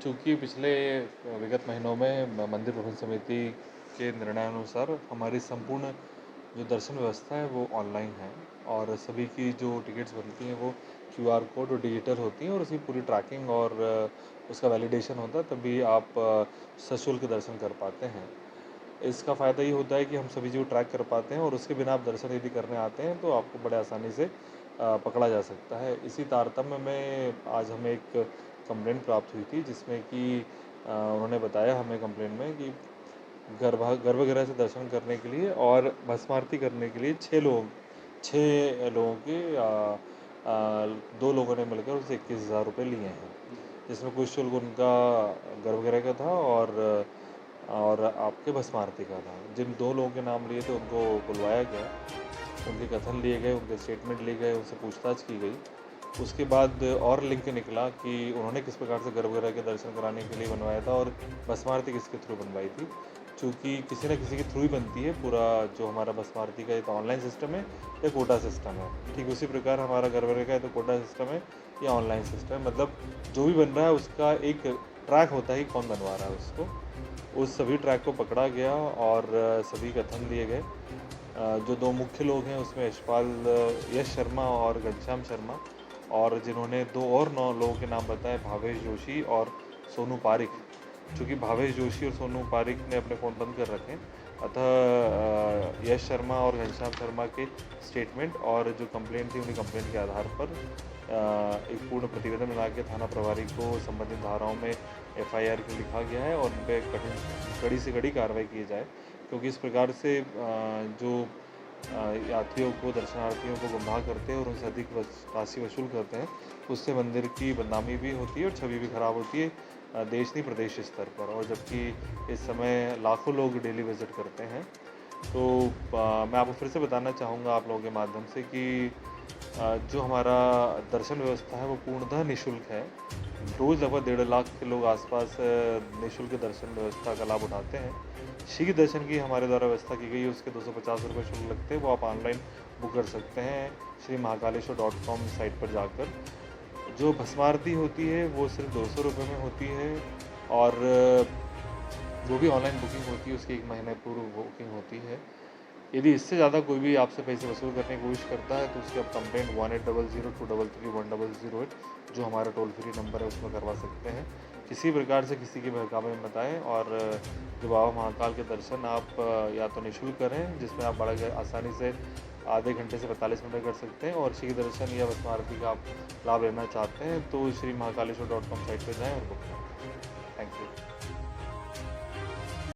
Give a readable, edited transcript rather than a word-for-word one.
चूँकि पिछले विगत महीनों में मंदिर प्रबंध समिति के निर्णयानुसार हमारी संपूर्ण जो दर्शन व्यवस्था है वो ऑनलाइन है और सभी की जो टिकट्स बनती हैं वो क्यूआर कोड और डिजिटल होती हैं और उसकी पूरी ट्रैकिंग और उसका वैलिडेशन होता है, तभी आप सशुल्क दर्शन कर पाते हैं। इसका फ़ायदा ये होता है कि हम सभी चीज़ को ट्रैक कर पाते हैं और उसके बिना आप दर्शन यदि करने आते हैं तो आपको बड़े आसानी से पकड़ा जा सकता है। इसी तारतम्य में आज हमें एक कंप्लेंट प्राप्त हुई थी, जिसमें कि उन्होंने बताया हमें कंप्लेंट में कि गर्भगृह से दर्शन करने के लिए और भस्म आरती करने के लिए 6 लोगों के 2 लोगों ने मिलकर उनसे 21,000 रुपये लिए हैं, जिसमें कुछ शुल्क उनका गर्भगृह का था और आपके भस्म आरती का था। जिन 2 लोगों के नाम लिए थे उनको बुलवाया गया, उनके कथन लिए गए, उनके स्टेटमेंट लिए गए, उनसे पूछताछ की गई। उसके बाद और लिंक निकला कि उन्होंने किस प्रकार से गर्भगृह के दर्शन कराने के लिए बनवाया था और भस्म आरती किसके थ्रू बनवाई थी। चूँकि किसी न किसी के थ्रू ही बनती है पूरा जो हमारा भस्म आरती का, या तो ऑनलाइन सिस्टम है या कोटा सिस्टम है। ठीक उसी प्रकार हमारा गर्भगृह का है तो कोटा सिस्टम है या ऑनलाइन सिस्टम है, मतलब जो भी बन रहा है उसका एक ट्रैक होता है कि कौन बनवा रहा है उसको। उस सभी ट्रैक को पकड़ा गया और सभी कथन लिए गए। जो 2 मुख्य लोग हैं उसमें यश शर्मा और घनश्याम शर्मा, और जिन्होंने 2 और 9 लोगों के नाम बताए, भावेश जोशी और सोनू पारिक। चूँकि भावेश जोशी और सोनू पारिक ने अपने फ़ोन बंद कर रखे हैं, अतः यश शर्मा और घनश्याम शर्मा के स्टेटमेंट और जो कंप्लेंट थी उन्हीं कंप्लेंट के आधार पर एक पूर्ण प्रतिवेदन बना के थाना प्रभारी को संबंधित धाराओं में एफआईआर लिखा गया है और उन पे कड़ी से कड़ी कार्रवाई की जाए, क्योंकि इस प्रकार से जो यात्रियों को, दर्शनार्थियों को गुमराह करते हैं और उनसे अधिक राशि वसूल करते हैं, उससे मंदिर की बदनामी भी होती है और छवि भी खराब होती है देश नहीं प्रदेश स्तर पर। और जबकि इस समय लाखों लोग डेली विजिट करते हैं, तो मैं आपको फिर से बताना चाहूँगा आप लोगों के माध्यम से कि जो हमारा दर्शन व्यवस्था है वो पूर्णतः निःशुल्क है। रोज़ लगभग 1.5 लाख के लोग आसपास निःशुल्क दर्शन व्यवस्था का लाभ उठाते हैं। शीघ्र दर्शन की हमारे द्वारा व्यवस्था की गई है, उसके 250 रुपये शुल्क लगते हैं, वो आप ऑनलाइन बुक कर सकते हैं श्रीमहाकालेश्वर.com साइट पर जाकर। जो भस्म आरती होती है वो सिर्फ 200 रुपये में होती है और वो भी ऑनलाइन बुकिंग होती है, उसकी 1 महीने पूर्व बुकिंग होती है। यदि इससे ज़्यादा कोई भी आपसे पैसे वसूल करने की कोशिश करता है तो उसकी आप कंप्लेंट 1800-233-1008 जो हमारा टोल फ्री नंबर है उसमें करवा सकते हैं। किसी प्रकार से किसी के बहकावे में मत आएँ और जो बाबा महाकाल के दर्शन आप या तो निःशुल्क करें, जिसमें आप बड़ा आसानी से आधे घंटे से 45 मिनट में कर सकते हैं, और शीघ्र दर्शन या भस्म आरती का आप लाभ लेना चाहते हैं तो श्री महाकालेश्वर.com साइट पर जाएँ और बुक करें। Thank you.